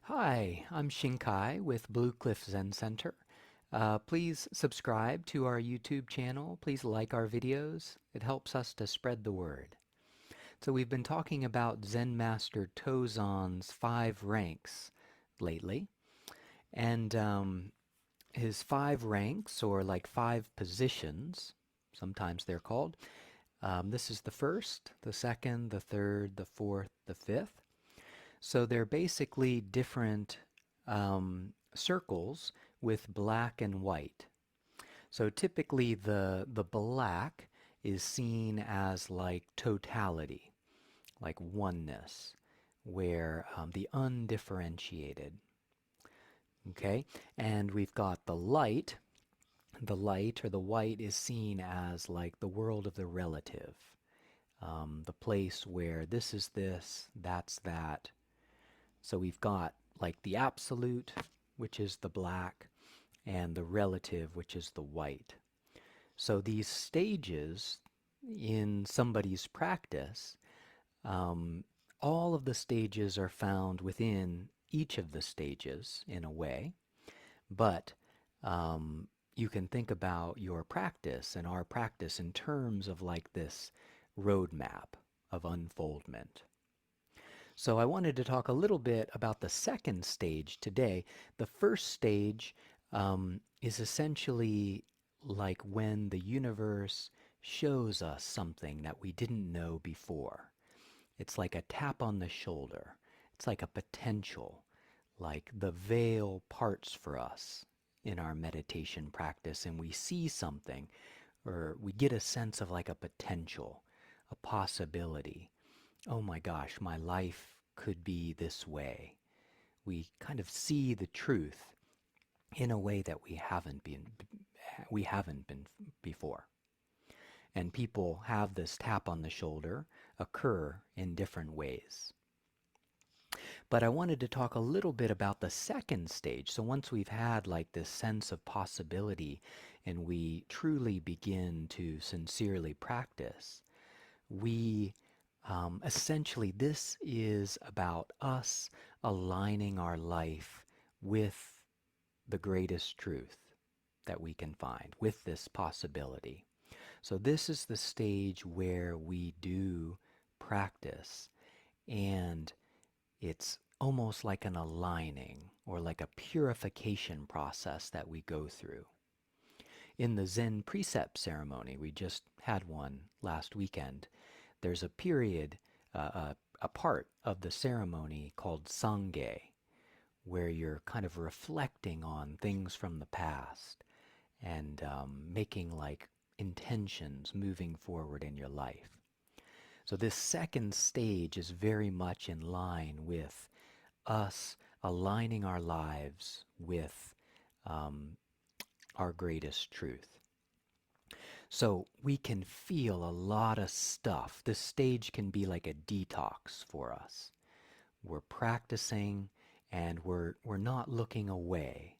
Hi, I'm Shinkai with Blue Cliff Zen Center. Please subscribe to our YouTube channel. Please like our videos. It helps us to spread the word. So we've been talking about Zen Master Tozan's 5 ranks lately. And his 5 ranks, or like 5 positions, sometimes they're called. This is the first, the second, the third, the fourth, the fifth. So they're basically different circles with black and white. So typically the black is seen as like totality, like oneness, where the undifferentiated. Okay, and we've got the light. The light or the white is seen as like the world of the relative, the place where this is this, that's that. So we've got like the absolute, which is the black, and the relative, which is the white. So these stages in somebody's practice, um, all of the stages are found within each of the stages in a way, but you can think about your practice and our practice in terms of like this roadmap of unfoldment. So I wanted to talk a little bit about the second stage today. The first stage is essentially like when the universe shows us something that we didn't know before. It's like a tap on the shoulder. It's like a potential, like the veil parts for us in our meditation practice, and we see something, or we get a sense of like a potential, a possibility. Oh my gosh, my life could be this way. We kind of see the truth in a way that we haven't been before. And people have this tap on the shoulder occur in different ways. But I wanted to talk a little bit about the second stage. So once we've had like this sense of possibility and we truly begin to sincerely practice, we essentially, this is about us aligning our life with the greatest truth that we can find, with this possibility. So this is the stage where we do practice, and it's almost like an aligning or like a purification process that we go through. In the Zen precept ceremony, we just had one last weekend, there's a period, a part of the ceremony called Sangye, where you're kind of reflecting on things from the past and making like intentions moving forward in your life. So this second stage is very much in line with us aligning our lives with our greatest truth. So we can feel a lot of stuff. This stage can be like a detox for us. We're practicing and we're not looking away.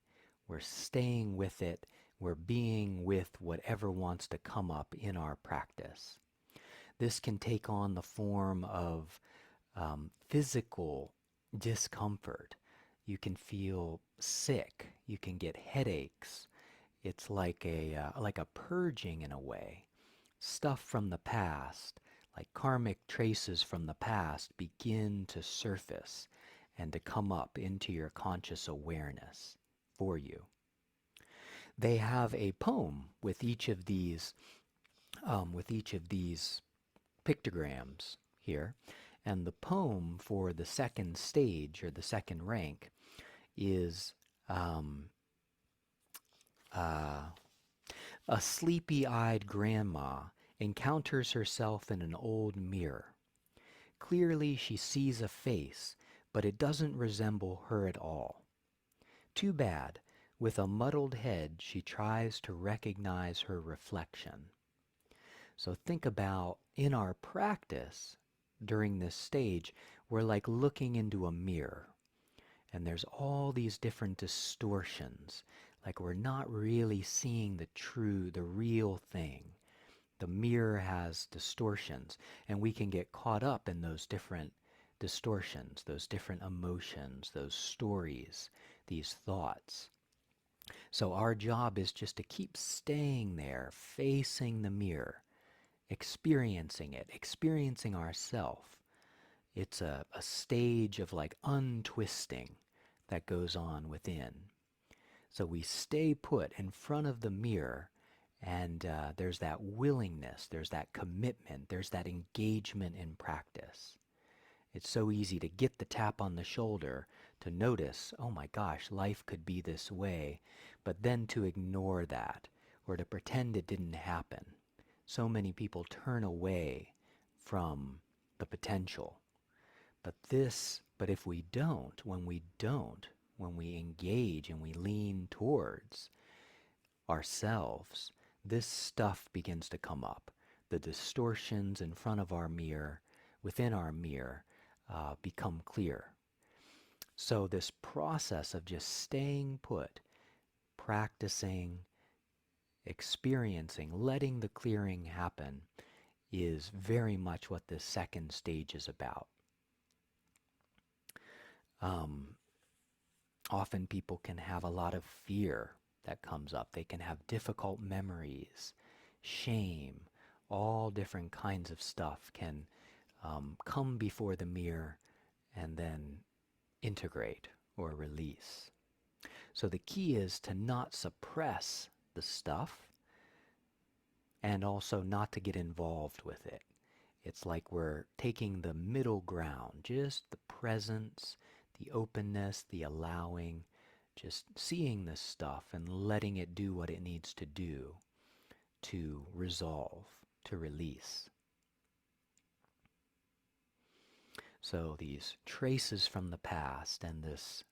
We're staying with it. We're being with whatever wants to come up in our practice. This can take on the form of physical discomfort. You can feel sick. You can get headaches. It's like a purging in a way. Stuff from the past, like karmic traces from the past, begin to surface and to come up into your conscious awareness for you. They have a poem with each of these pictograms here, and the poem for the second stage or the second rank is uh, a sleepy-eyed grandma encounters herself in an old mirror. Clearly she sees a face, but it doesn't resemble her at all. Too bad. With a muddled head, she tries to recognize her reflection. So think about in our practice during this stage, we're like looking into a mirror. And there's all these different distortions. Like we're not really seeing the real thing. The mirror has distortions, and we can get caught up in those different distortions, those different emotions, those stories, these thoughts. So our job is just to keep staying there, facing the mirror, experiencing it, experiencing ourself. It's a stage of like untwisting that goes on within. So we stay put in front of the mirror, and there's that willingness, there's that commitment, there's that engagement in practice. It's so easy to get the tap on the shoulder, to notice, oh my gosh, life could be this way, but then to ignore that or to pretend it didn't happen. So many people turn away from the potential. But if we don't, when we engage and we lean towards ourselves, this stuff begins to come up. The distortions in front of our mirror, within our mirror, become clear. So this process of just staying put, practicing, experiencing, letting the clearing happen is very much what this second stage is about. Often people can have a lot of fear that comes up. They can have difficult memories, shame, all different kinds of stuff can come before the mirror and then integrate or release. So the key is to not suppress the stuff and also not to get involved with it. It's like we're taking the middle ground, just the presence, the openness, the allowing, just seeing this stuff and letting it do what it needs to do to resolve, to release. So these traces from the past and this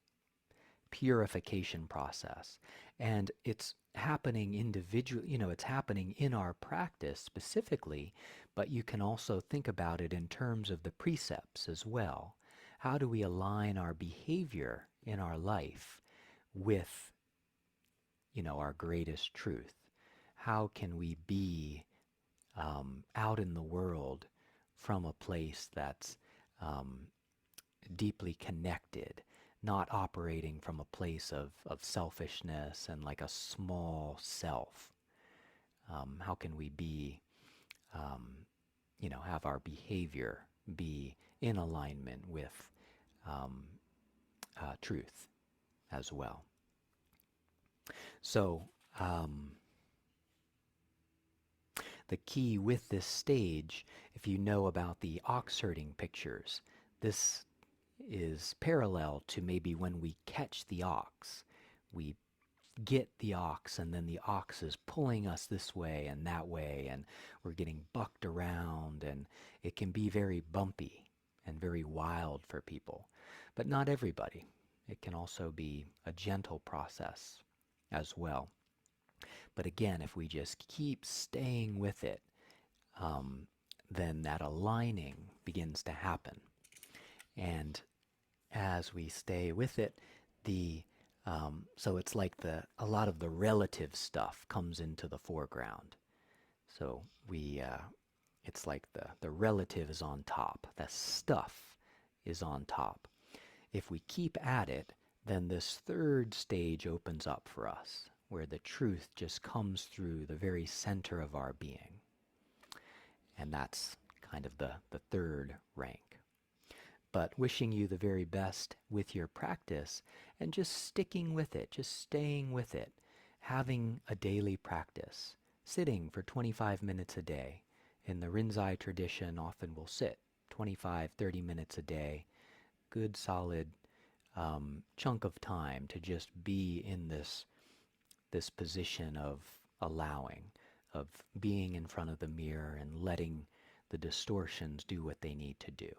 purification process. And it's happening individually, it's happening in our practice specifically, but you can also think about it in terms of the precepts as well. How do we align our behavior in our life with, our greatest truth? How can we be out in the world from a place that's deeply connected, not operating from a place of selfishness and like a small self? How can we be, have our behavior be in alignment with truth as well? So the key with this stage, if you know about the ox herding pictures, this is parallel to maybe when we catch the ox. We get the ox and then the ox is pulling us this way and that way and we're getting bucked around, and it can be very bumpy and very wild for people. But not everybody. It can also be a gentle process as well. But again, if we just keep staying with it, then that aligning begins to happen. And as we stay with it, so it's like a lot of the relative stuff comes into the foreground. So it's like the relative is on top, the stuff is on top. If we keep at it, then this third stage opens up for us, where the truth just comes through the very center of our being. And that's kind of the third rank. But wishing you the very best with your practice and just sticking with it, just staying with it, having a daily practice, sitting for 25 minutes a day. In the Rinzai tradition, often we'll sit 25, 30 minutes a day, good solid chunk of time to just be in this position of allowing, of being in front of the mirror and letting the distortions do what they need to do.